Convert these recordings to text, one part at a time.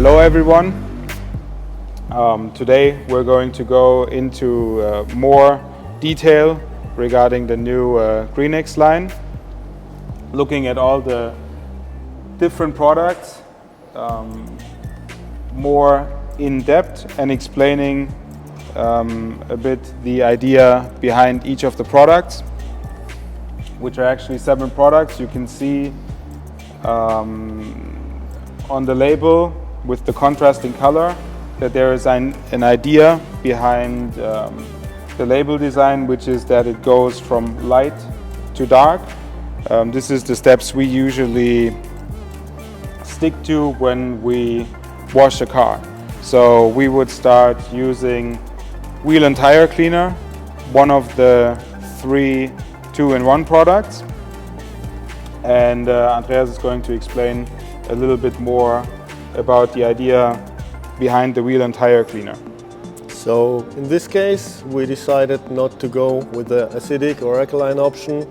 Hello everyone. Today we're going to go into more detail regarding the new GreenX line, looking at all the different products more in depth and explaining a bit the idea behind each of the products, which are actually 7 products. You can see on the label with the contrasting color that there is an idea behind the label design, which is that it goes from light to dark. This is the steps we usually stick to when we wash a car. So we would start using wheel and tire cleaner, one of the 3 2-in-1 products, and Andreas is going to explain a little bit more about the idea behind the wheel and tire cleaner. So in this case we decided not to go with the acidic or alkaline option,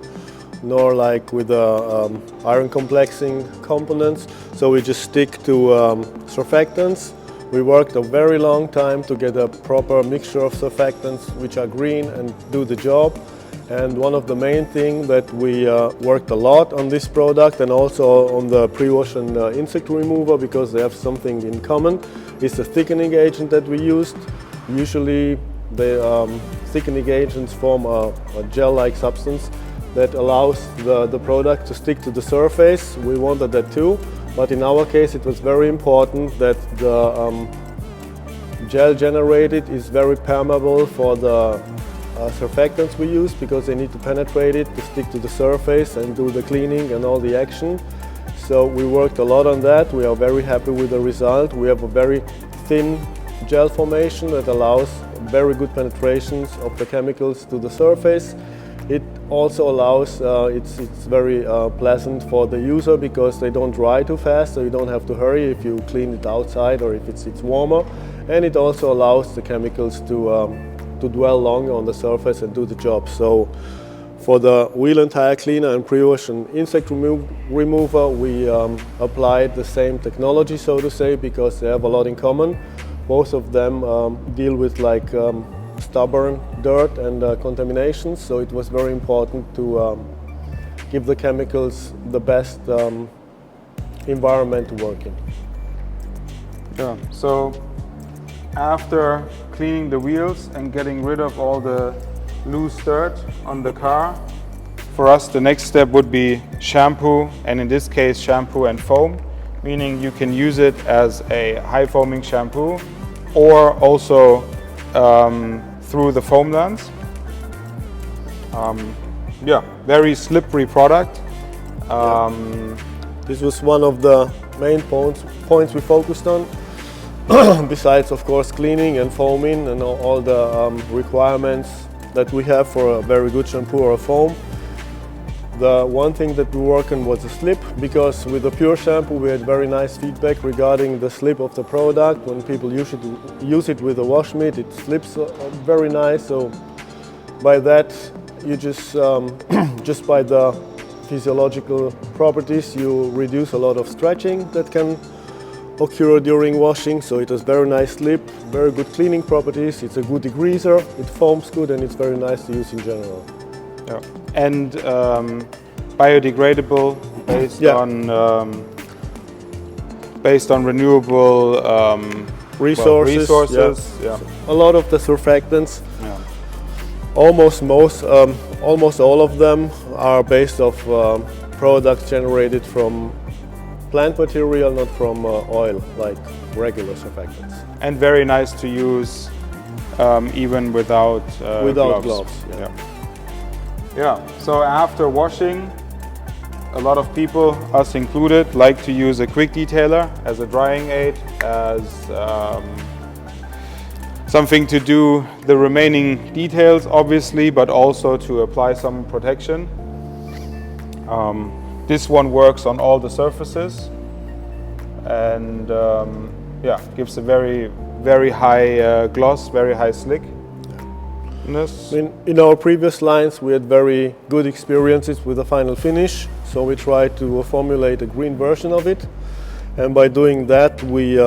nor like with the iron complexing components, so we just stick to surfactants. We worked a very long time to get a proper mixture of surfactants which are green and do the job. And one of the main things that we worked a lot on this product, and also on the pre-wash and insect remover, because they have something in common, is the thickening agent that we used. Usually the thickening agents form a gel-like substance that allows the product to stick to the surface. We wanted that too, but in our case it was very important that the gel generated is very permeable for the surfactants we use, because they need to penetrate it to stick to the surface and do the cleaning and all the action. So we worked a lot on that. We are very happy with the result. We have a very thin gel formation that allows very good penetrations of the chemicals to the surface. It also allows, it's very pleasant for the user, because they don't dry too fast, so you don't have to hurry if you clean it outside or if it's warmer. And it also allows the chemicals to dwell longer on the surface and do the job. So for the wheel and tire cleaner and pre-wash and insect remover, we applied the same technology, so to say, because they have a lot in common. Both of them deal with like stubborn dirt and contaminations, so it was very important to give the chemicals the best environment to work in. Yeah. So after cleaning the wheels and getting rid of all the loose dirt on the car, for us the next step would be shampoo, and in this case shampoo and foam, meaning you can use it as a high foaming shampoo or also through the foam lens. Yeah, very slippery product. This was one of the main points we focused on. Besides, of course, cleaning and foaming and all the requirements that we have for a very good shampoo or a foam. The one thing that we worked on was the slip, because with the pure shampoo we had very nice feedback regarding the slip of the product. When people use it with a wash mitt, it slips very nice. So by that, you just by the physiological properties, you reduce a lot of stretching that can occur during washing. So it has very nice slip, very good cleaning properties. It's a good degreaser, it foams good, and it's very nice to use in general. Yeah. And bio-degradable, based on renewable resources. Yeah. A lot of the surfactants, almost all of them are based off products generated from plant material, not from oil, like regular surfactants. And very nice to use even without gloves. Yeah. So after washing, a lot of people, us included, like to use a quick detailer as a drying aid, as something to do the remaining details, obviously, but also to apply some protection. This one works on all the surfaces and gives a very high gloss, very high slick. In our previous lines we had very good experiences with the final finish, so we tried to formulate a green version of it. And by doing that, we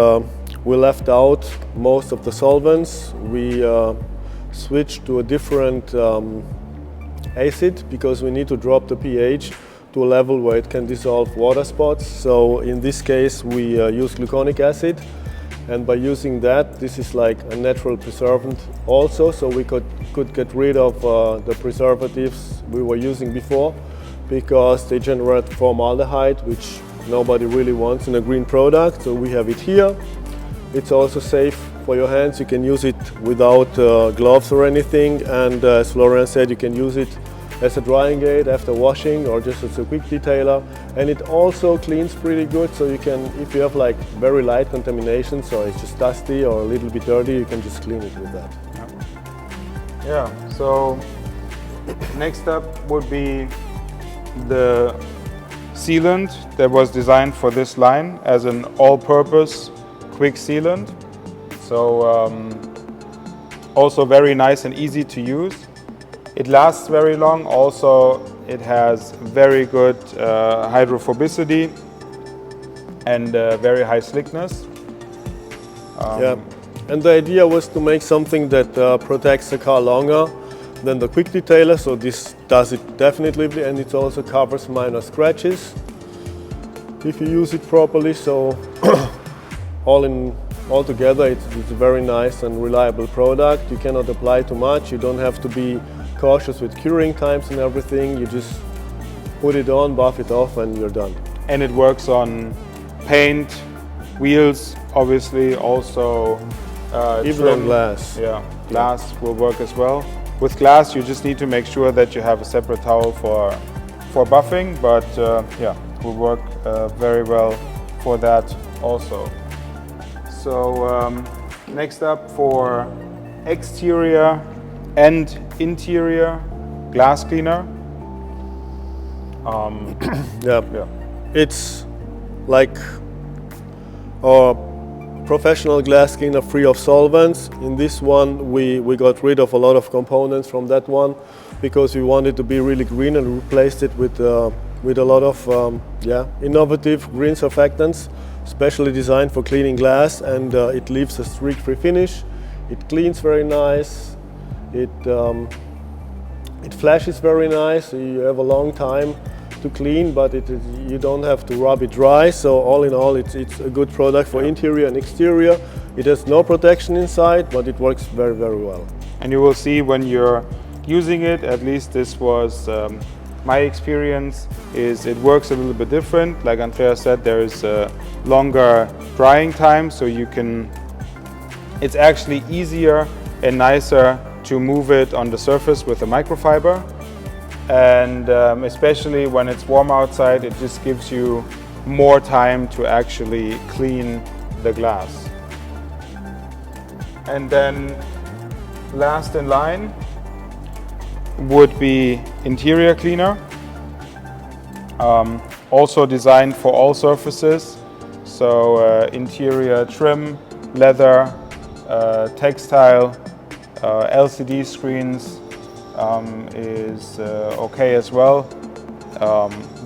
left out most of the solvents. We switched to a different acid because we need to drop the pH to a level where it can dissolve water spots. So in this case, we use gluconic acid. And by using that, this is like a natural preservative also, so we could get rid of the preservatives we were using before, because they generate formaldehyde, which nobody really wants in a green product. So we have it here. It's also safe for your hands. You can use it without gloves or anything. And as Florian said, you can use it as a drying aid after washing or just as a quick detailer. And it also cleans pretty good, so you can, if you have like very light contamination, so it's just dusty or a little bit dirty, you can just clean it with that. Yeah, so next up would be the sealant that was designed for this line as an all-purpose quick sealant. So also very nice and easy to use. It lasts very long. Also, it has very good hydrophobicity and very high slickness. Yeah, and the idea was to make something that protects the car longer than the quick detailer. So this does it definitely, and it also covers minor scratches if you use it properly. So all together, it's a very nice and reliable product. You cannot apply too much. You don't have to be cautious with curing times and everything. You just put it on, buff it off, and you're done. And it works on paint, wheels, obviously, also even on glass. Yeah, glass will work as well. With glass, you just need to make sure that you have a separate towel for buffing, but yeah, it will work very well for that also. So next up, for exterior and interior glass cleaner. Yeah, it's like our professional glass cleaner free of solvents. In this one, we got rid of a lot of components from that one because we wanted to be really green, and replaced it with a lot of innovative green surfactants, specially designed for cleaning glass, and it leaves a streak-free finish. It cleans very nice. It flashes very nice. So you have a long time to clean, but you don't have to rub it dry. So all in all, it's a good product for interior and exterior. It has no protection inside, but it works very, very well. And you will see when you're using it, at least this was my experience, is it works a little bit different. Like Andreas said, there is a longer drying time, so it's actually easier and nicer to move it on the surface with a microfiber. And especially when it's warm outside, it just gives you more time to actually clean the glass. And then last in line would be interior cleaner. Also designed for all surfaces. So interior trim, leather, textile, LCD screens is okay as well.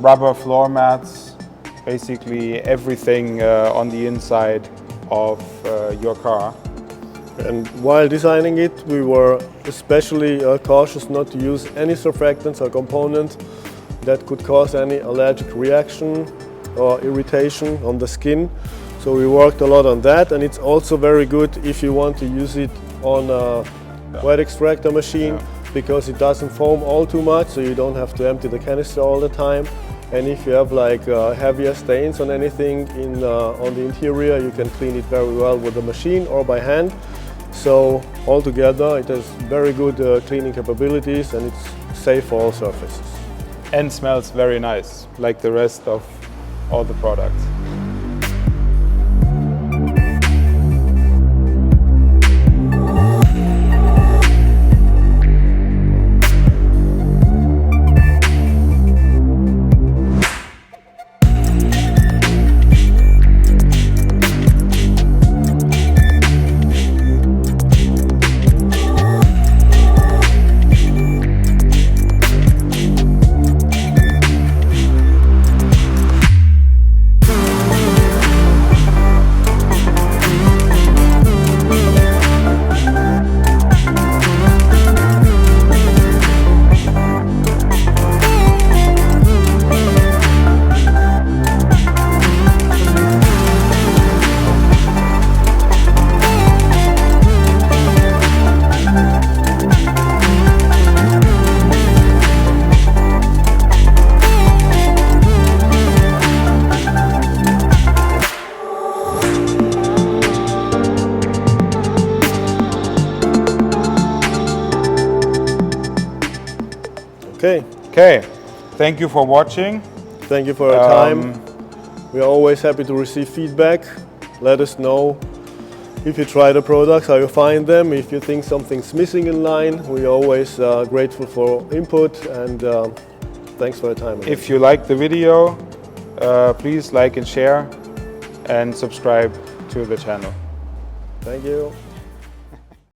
Rubber floor mats, basically everything on the inside of your car. And while designing it, we were especially cautious not to use any surfactants or components that could cause any allergic reaction or irritation on the skin. So we worked a lot on that, and it's also very good if you want to use it on a wet extractor machine, because it doesn't foam all too much, so you don't have to empty the canister all the time. And if you have like heavier stains on anything on the interior, you can clean it very well with the machine or by hand. So altogether, it has very good cleaning capabilities, and it's safe for all surfaces. And smells very nice, like the rest of all the products. Okay, thank you for watching. Thank you for your time. We are always happy to receive feedback. Let us know if you try the products, how you find them. If you think something's missing in line, we are always grateful for input, and thanks for your time again. If you like the video, please like and share and subscribe to the channel. Thank you.